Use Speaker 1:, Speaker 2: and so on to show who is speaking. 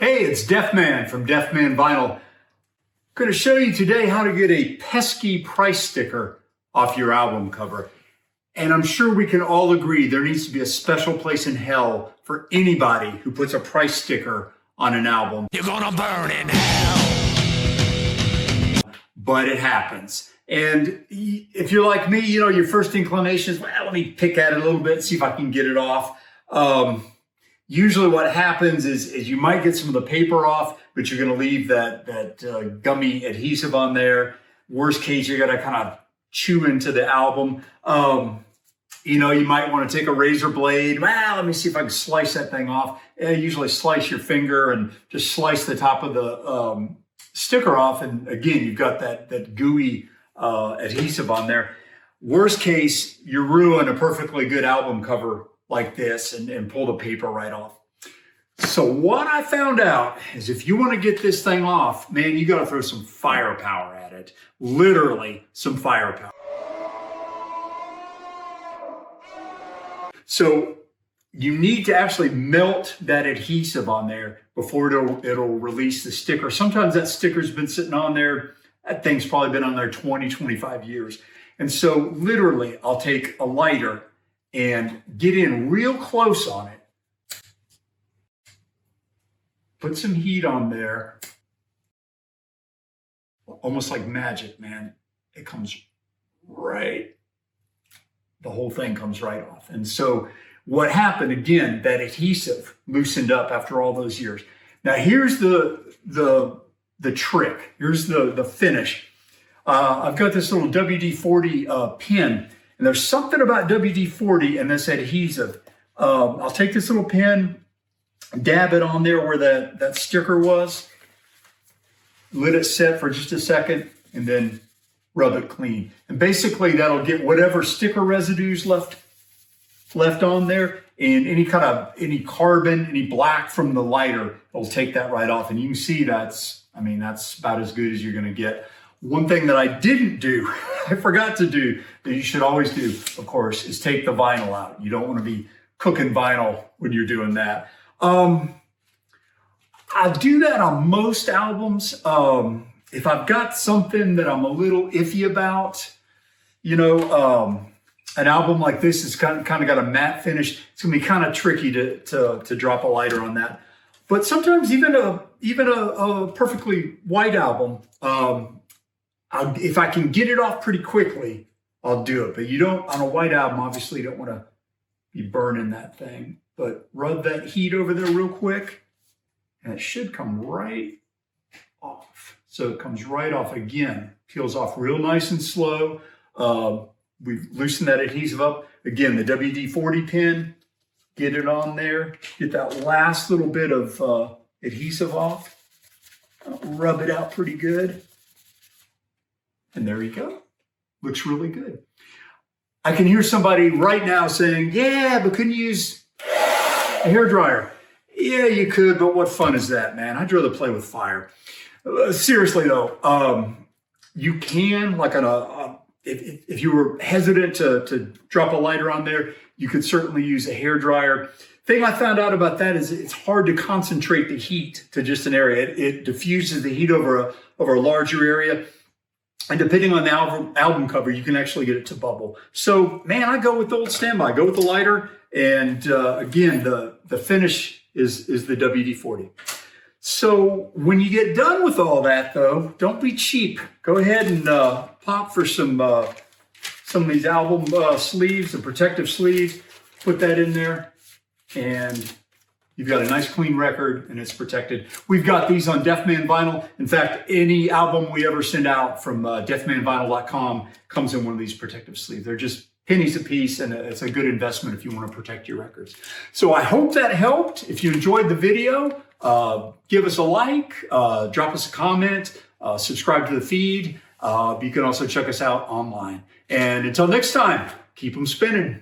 Speaker 1: Hey, it's Deaf Man from Deaf Man Vinyl. I'm going to show you today how to get a pesky price sticker off your album cover. And I'm sure we can all agree there needs to be a special place in hell for anybody who puts a price sticker on an album.
Speaker 2: You're gonna burn in hell.
Speaker 1: But it happens. And if you're like me, your first inclination is, well, let me pick at it a little bit, see if I can get it off. Usually what happens is you might get some of the paper off, but you're going to leave that gummy adhesive on there. Worst case, you're going to kind of chew into the album. You might want to take a razor blade. Well, let me see if I can slice that thing off. Usually slice your finger and just slice the top of the sticker off. And again, you've got that gooey adhesive on there. Worst case, you ruin a perfectly good album cover like this and pull the paper right off. So what I found out is if you want to get this thing off, man, you got to throw some firepower at it. Literally some firepower. So you need to actually melt that adhesive on there before it'll release the sticker. Sometimes that sticker's been sitting on there. That thing's probably been on there 20, 25 years. And so literally I'll take a lighter and get in real close on it. Put some heat on there. Almost like magic, man. It comes right, the whole thing comes right off. And so what happened, again, that adhesive loosened up after all those years. Now here's the trick. Here's the finish. I've got this little WD-40 pin. And there's something about WD-40 and this adhesive. I'll take this little pin, dab it on there where that sticker was, let it set for just a second, and then rub it clean. And basically that'll get whatever sticker residues left on there, and any carbon, any black from the lighter, it'll take that right off. And you can see that's about as good as you're gonna get. One thing that I didn't do, I forgot to do, that you should always do, of course, is take the vinyl out. You don't want to be cooking vinyl when you're doing that. I do that on most albums. If I've got something that I'm a little iffy about, an album like this is kind of got a matte finish. It's gonna be kind of tricky to drop a lighter on that. But sometimes even a perfectly white album, if I can get it off pretty quickly, I'll do it. But you don't, on a white album, obviously you don't want to be burning that thing. But rub that heat over there real quick, and it should come right off. So it comes right off again. Peels off real nice and slow. We've loosened that adhesive up. Again, the WD-40 pin, get it on there. Get that last little bit of adhesive off. Rub it out pretty good. And there you go. Looks really good. I can hear somebody right now saying, yeah, but couldn't you use a hairdryer? Yeah, you could, but what fun is that, man? I'd rather play with fire. Seriously, though, you can, like if you were hesitant to drop a lighter on there, you could certainly use a hairdryer. Thing I found out about that is it's hard to concentrate the heat to just an area. It diffuses the heat over a larger area. And depending on the album cover, you can actually get it to bubble. So, man, I go with the old standby. Go with the lighter. And again, the finish is the WD-40. So when you get done with all that, though, don't be cheap. Go ahead and pop for some of these album sleeves, the protective sleeves. Put that in there, and you've got a nice clean record, and it's protected. We've got these on Deaf Man Vinyl. In fact, any album we ever send out from deafmanvinyl.com comes in one of these protective sleeves. They're just pennies a piece, and it's a good investment if you want to protect your records. So I hope that helped. If you enjoyed the video, give us a like, drop us a comment, subscribe to the feed. You can also check us out online. And until next time, keep them spinning.